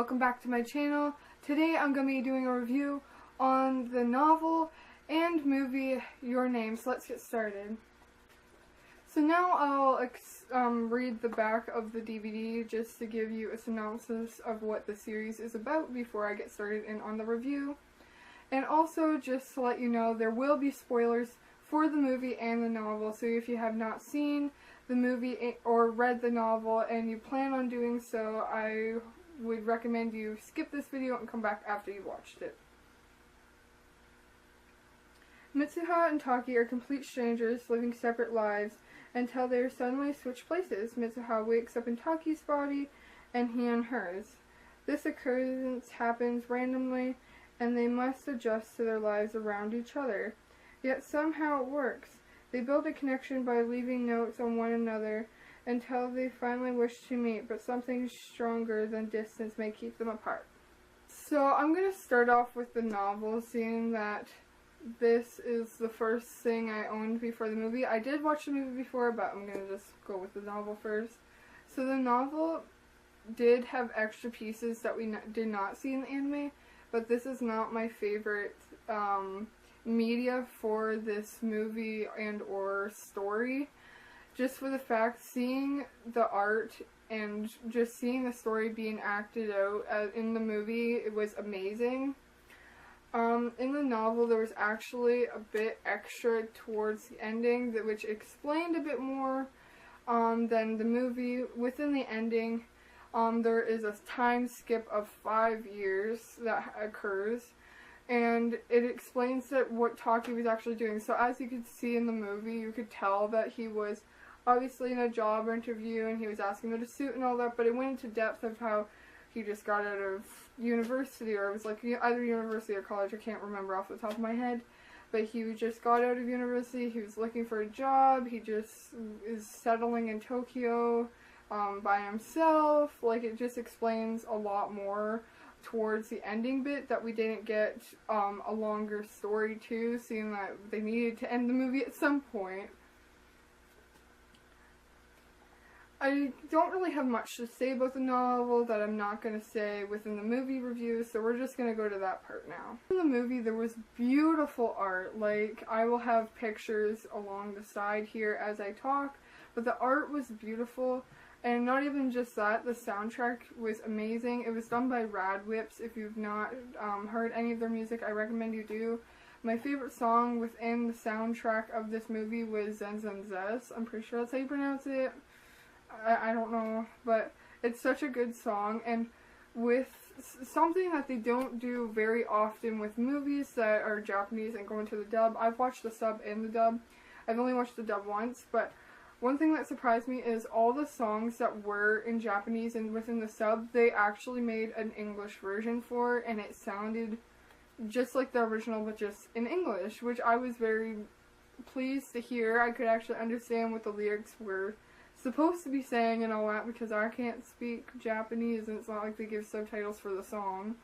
welcome back to my channel. Today I'm going to be doing a review on the novel and movie Your Name, so let's get started. So now I'll read the back of the DVD just to give you a synopsis of what the series is about before I get started in on the review. And also just to let you know, there will be spoilers for the movie and the novel, so if you have not seen the movie or read the novel and you plan on doing so, I would recommend you skip this video and come back after you've watched it. Mitsuha and Taki are complete strangers living separate lives until they are suddenly switched places. Mitsuha wakes up in Taki's body and he in hers. This occurrence happens randomly and they must adjust to their lives around each other. Yet somehow it works. They build a connection by leaving notes on one another until they finally wish to meet, but something stronger than distance may keep them apart. So I'm going to start off with the novel, seeing that this is the first thing I owned before the movie. I did watch the movie before, but I'm going to just go with the novel first. So the novel did have extra pieces that we did not see in the anime, but this is not my favorite media for this movie and or story. Just for the fact, seeing the art and just seeing the story being acted out in the movie, it was amazing. In the novel, there was actually a bit extra towards the ending, which explained a bit more than the movie. Within the ending, there is a time skip of 5 years that occurs, and it explains that what Taki was actually doing. So as you could see in the movie, you could tell that he was obviously in a job interview and he was asking about a suit and all that, but it went into depth of how he just got out of university, or it was like either university or college, I can't remember off the top of my head, but he just got out of university, he was looking for a job, he just is settling in Tokyo by himself. Like, it just explains a lot more towards the ending bit that we didn't get a longer story to, seeing that they needed to end the movie at some point. I don't really have much to say about the novel that I'm not going to say within the movie review, so we're just going to go to that part now. In the movie, there was beautiful art. Like, I will have pictures along the side here as I talk, but the art was beautiful, and not even just that, the soundtrack was amazing. It was done by Rad Whips. If you've not heard any of their music, I recommend you do. My favorite song within the soundtrack of this movie was Zen Zen Zes. I'm pretty sure that's how you pronounce it. I don't know, but it's such a good song, and with something that they don't do very often with movies that are Japanese and go into the dub. I've watched the sub and the dub. I've only watched the dub once, but one thing that surprised me is all the songs that were in Japanese and within the sub, they actually made an English version for, and it sounded just like the original, but just in English, which I was very pleased to hear. I could actually understand what the lyrics were supposed to be saying and all that, because I can't speak Japanese and it's not like they give subtitles for the song.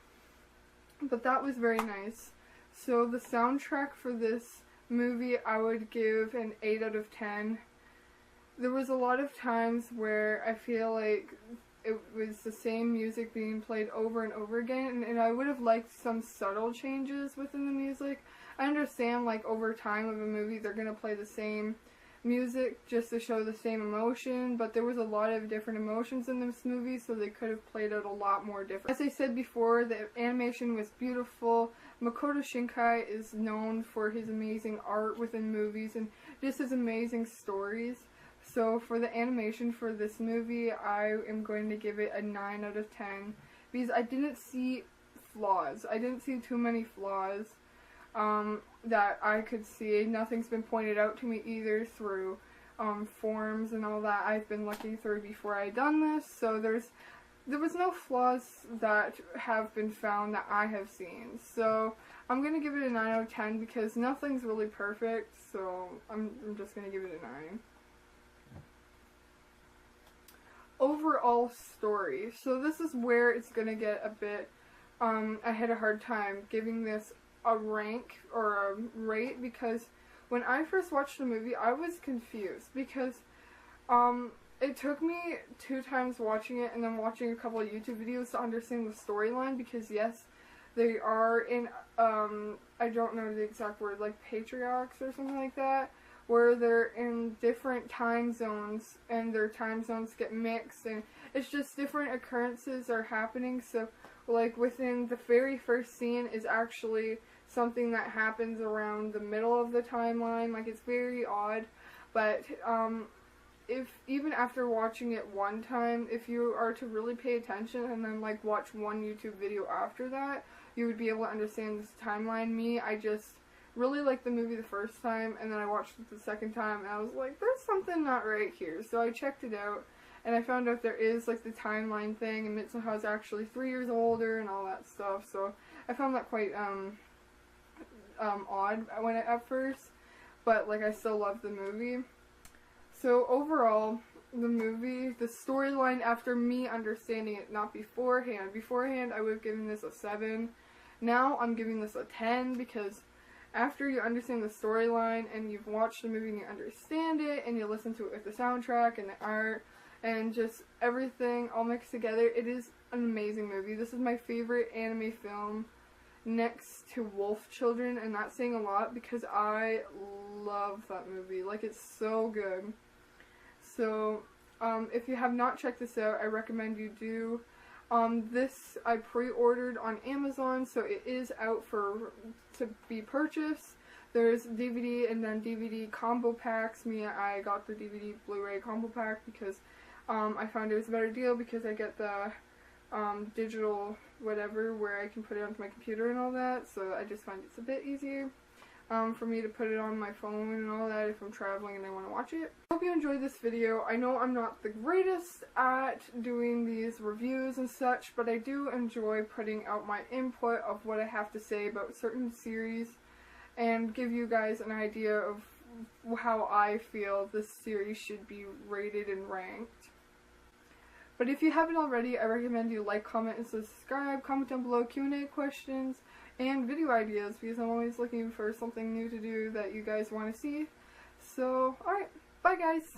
But that was very nice. So the soundtrack for this movie, I would give an 8 out of 10. There was a lot of times where I feel like it was the same music being played over and over again, and I would have liked some subtle changes within the music. I understand, like, over time of a movie they're going to play the same music just to show the same emotion, but there was a lot of different emotions in this movie, so they could have played it a lot more different. As I said before, the animation was beautiful. Makoto Shinkai is known for his amazing art within movies and just his amazing stories. So for the animation for this movie, I am going to give it a 9 out of 10 because I didn't see flaws. I didn't see too many flaws that I could see. Nothing's been pointed out to me either through forums and all that I've been looking through before I done this, so there was no flaws that have been found that I have seen. So I'm going to give it a 9 out of 10 because nothing's really perfect, so I'm just going to give it a 9. Overall story. So this is where it's going to get a bit, I had a hard time giving this a rank or a rate, because when I first watched the movie I was confused because it took me 2 times watching it and then watching a couple of YouTube videos to understand the storyline, because yes, they are in, I don't know the exact word, like patriarchs or something like that, where they're in different time zones and their time zones get mixed, and it's just different occurrences are happening. So like within the very first scene is actually something that happens around the middle of the timeline. Like, it's very odd, but if even after watching it one time, if you are to really pay attention and then like watch one YouTube video after that, you would be able to understand this timeline. Me, I just really liked the movie the first time, and then I watched it the second time, and I was like, there's something not right here. So I checked it out, and I found out there is like the timeline thing, and Mitsuha is actually 3 years older and all that stuff. So I found that quite odd at first, but like I still loved the movie. So overall, the movie, the storyline, after me understanding it, not beforehand. Beforehand, I would have given this a 7. Now I'm giving this a 10, because after you understand the storyline and you've watched the movie and you understand it and you listen to it with the soundtrack and the art and just everything all mixed together, it is an amazing movie. This is my favorite anime film next to Wolf Children, and that's saying a lot because I love that movie. Like, it's so good. So, if you have not checked this out, I recommend you do. This I pre-ordered on Amazon, so it is out to be purchased. There's DVD and then DVD combo packs. I got the DVD Blu-ray combo pack because I found it was a better deal, because I get the digital whatever where I can put it onto my computer and all that, so I just find it's a bit easier for me to put it on my phone and all that if I'm traveling and I want to watch it. I hope you enjoyed this video. I know I'm not the greatest at doing these reviews and such, but I do enjoy putting out my input of what I have to say about certain series and give you guys an idea of how I feel this series should be rated and ranked. But if you haven't already, I recommend you like, comment, and subscribe. Comment down below Q&A questions and video ideas, because I'm always looking for something new to do that you guys want to see. So, alright, bye guys!